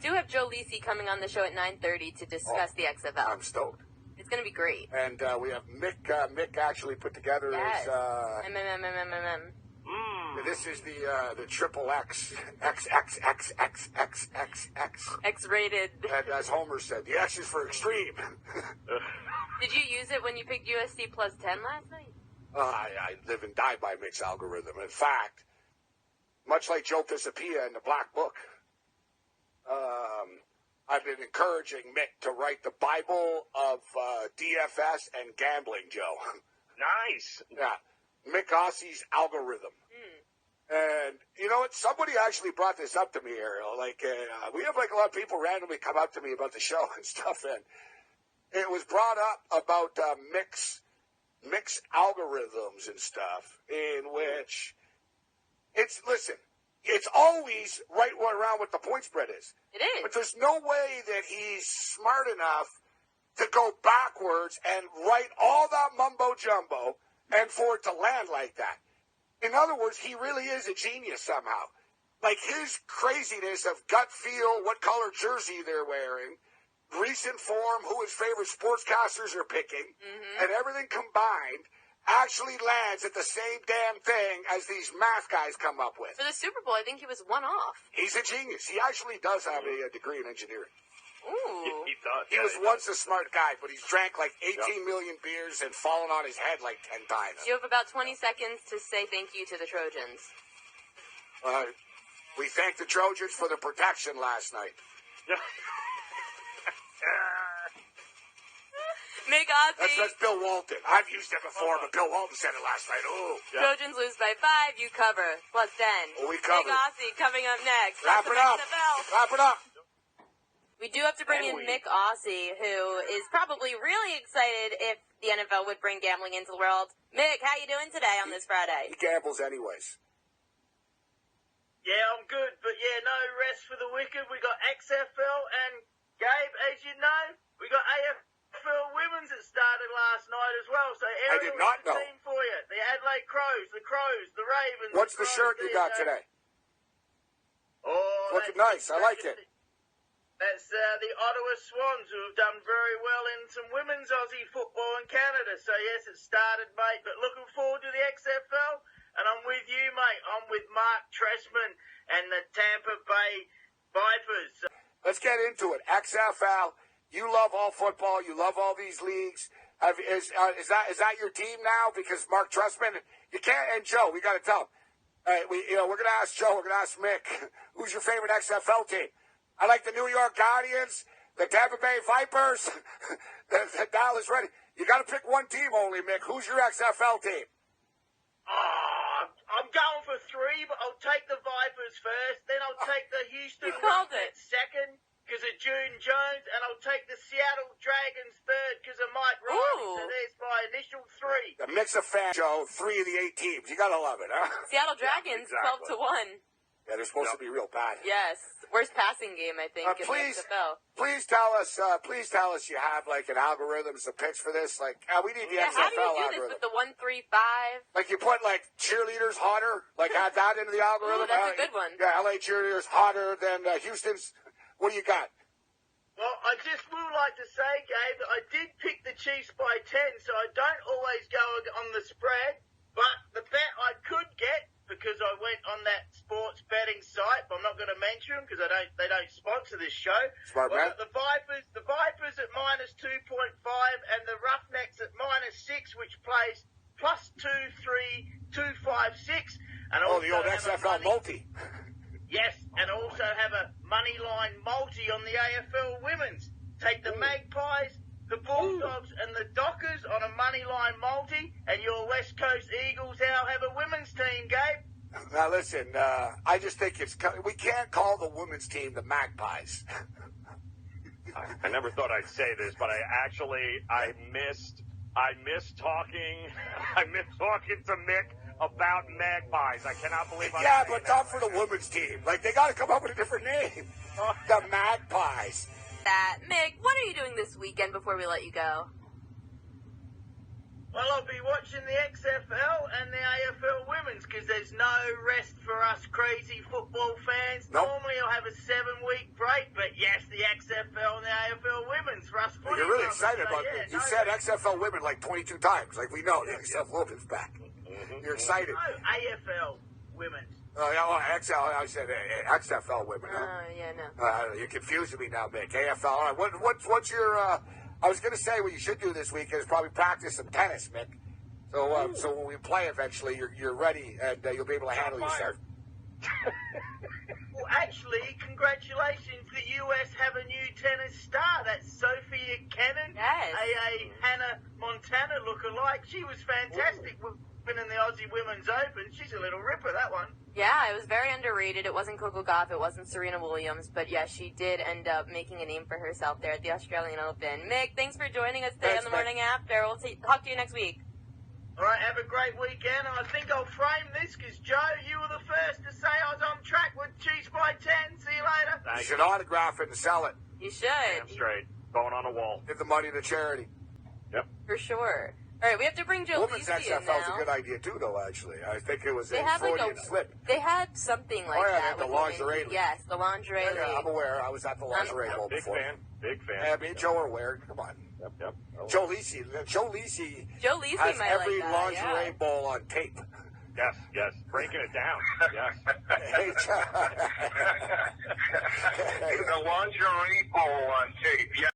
do have Joe Lisi coming on the show at 9:30 to discuss the XFL. I'm stoked. It's going to be great. And we have Mick. Mick actually put together his. This is the triple X. X-rated. And as Homer said, the X is for extreme. Did you use it when you picked USC plus 10 last night? I live and die by Mick's algorithm. In fact, much like Joe Pisapia in the Black Book, I've been encouraging Mick to write the Bible of DFS and gambling, Joe. Nice. Yeah. Mick Aussie's algorithm. And you know what? Somebody actually brought this up to me, Ariel. Like, we have like a lot of people randomly come up to me about the show and stuff, and it was brought up about Mick's algorithms and stuff, in which it's always right around what the point spread is. It is. But there's no way that he's smart enough to go backwards and write all that mumbo jumbo and for it to land like that. In other words, he really is a genius somehow. Like his craziness of gut feel, what color jersey they're wearing, recent form, who his favorite sportscasters are picking, and everything combined actually lands at the same damn thing as these math guys come up with. For the Super Bowl, I think he was one off. He's a genius. He actually does have a degree in engineering. Ooh. He does. He was once a smart guy, but he's drank like 18 million beers and fallen on his head like 10 times. You have about 20 seconds to say thank you to the Trojans. We thank the Trojans for the protection last night. Mick Aussie. That's Bill Walton. I've used it before, but Bill Walton said it last night. Ooh. Trojans lose by 5. You cover. Plus 10. Oh, we covered. Mick Aussie coming up next. Wrap it up. Wrap it up. We do have to bring in Mick Aussie, who is probably really excited if the NFL would bring gambling into the world. Mick, how you doing today on this Friday? He gambles anyways. Yeah, I'm good, but yeah, no rest for the wicked. We got XFL and Gabe, as you know, we got AFL Women's that started last night as well. So I did not know. Team for you. The Adelaide Crows, the Ravens. What's the shirt you got today? Oh, looking nice. I like it. That's the Ottawa Swans, who have done very well in some women's Aussie football in Canada. So, yes, it started, mate. But looking forward to the XFL. And I'm with you, mate. I'm with Mark Trestman and the Tampa Bay Vipers. Let's get into it. XFL, you love all football. You love all these leagues. Is that your team now? Because Mark Trestman, you can't, and Joe, we got to tell him. We're going to ask Joe, we're going to ask Mick, who's your favorite XFL team? I like the New York Guardians, the Tampa Bay Vipers, the Dallas Red. You got to pick one team only, Mick. Who's your XFL team? I'm going for 3, but I'll take the Vipers first. Then I'll take the Houston Rockets second because of June Jones, and I'll take the Seattle Dragons third because of Mike Riley. So there's my initial 3. The mix of fans, Joe. 3 of the 8 teams. You got to love it, huh? Seattle Dragons, 12-1. Yeah, they're supposed to be real bad. Yes, worst passing game I think in the XFL. Please tell us you have like an algorithm, some picks for this. Like we need the XFL how do you do algorithm. this with the 1-3-5? Like you put like cheerleaders hotter, like add that into the algorithm. Ooh, that's a good one. Yeah, LA cheerleaders hotter than Houston's. What do you got? Well, I just would like to say, Gabe, that I did pick the Chiefs by 10, so I don't always go on the spread. But the bet I could get, because I went on that sports betting site, but I'm not going to mention them because they don't sponsor this show. Smart man. The Vipers at -2.5 and the Roughnecks at -6, which plays +23256. And the old XFL multi. Yes, and also have a money line multi on the AFL Women's. Take the Magpies, the Bulldogs and the Dockers on a money line multi, and your West Coast Eagles now have a women's team, Gabe. Now listen, I just think we can't call the women's team the Magpies. I never thought I'd say this, but I missed talking to Mick about Magpies. I cannot believe but not for the women's team. Like they got to come up with a different name. The Magpies. Mick, what are you doing this weekend before we let you go? Well, I'll be watching the XFL and the AFL women's because there's no rest for us crazy football fans. Nope. Normally I'll have a 7-week break, but yes, the XFL and the AFL women's for us footy You're really lovers, excited so about yeah, it. You said XFL women like 22 times. Like, we know the XFL women's back. You're excited. No, AFL women's. Oh, yeah, well, I said XFL women. Huh? Yeah, no. You're confusing me now, Mick. AFL. All right, what's your... I was going to say what you should do this week is probably practice some tennis, Mick. So so when we play eventually, you're ready and you'll be able to handle yourself. Well, actually, congratulations. The US have a new tennis star. That's Sophia Kenin. Yes. A Hannah Montana lookalike. She was fantastic winning the Aussie Women's Open. She's a little ripper, that one. Yeah, it was very underrated. It wasn't Coco Gauff, it wasn't Serena Williams, but yeah, she did end up making a name for herself there at the Australian Open. Mick, thanks for joining us today on the morning after. We'll talk to you next week. All right, have a great weekend. I think I'll frame this because, Joe, you were the first to say I was on track with Chiefs by 10. See you later. You should autograph it and sell it. You should. Damn straight. Going on a wall. Give the money to charity. Yep. For sure. All right, we have to bring Joe Women's Lisi in XFL is now. a good idea, too, though, actually. I think it was They a had like Freudian slip. They had something like Oh, yeah, that. they had the with lingerie women. league. Yes, the lingerie Yeah, league. I'm aware. I was at the lingerie bowl Big before. fan. Big fan. Yeah, me and Joe are aware. Come on. Yep. Joe Lisi has might every like that, lingerie yeah. bowl on tape. Yes. Breaking it down. Yes. Hey, Joe. The lingerie bowl on tape. Yeah.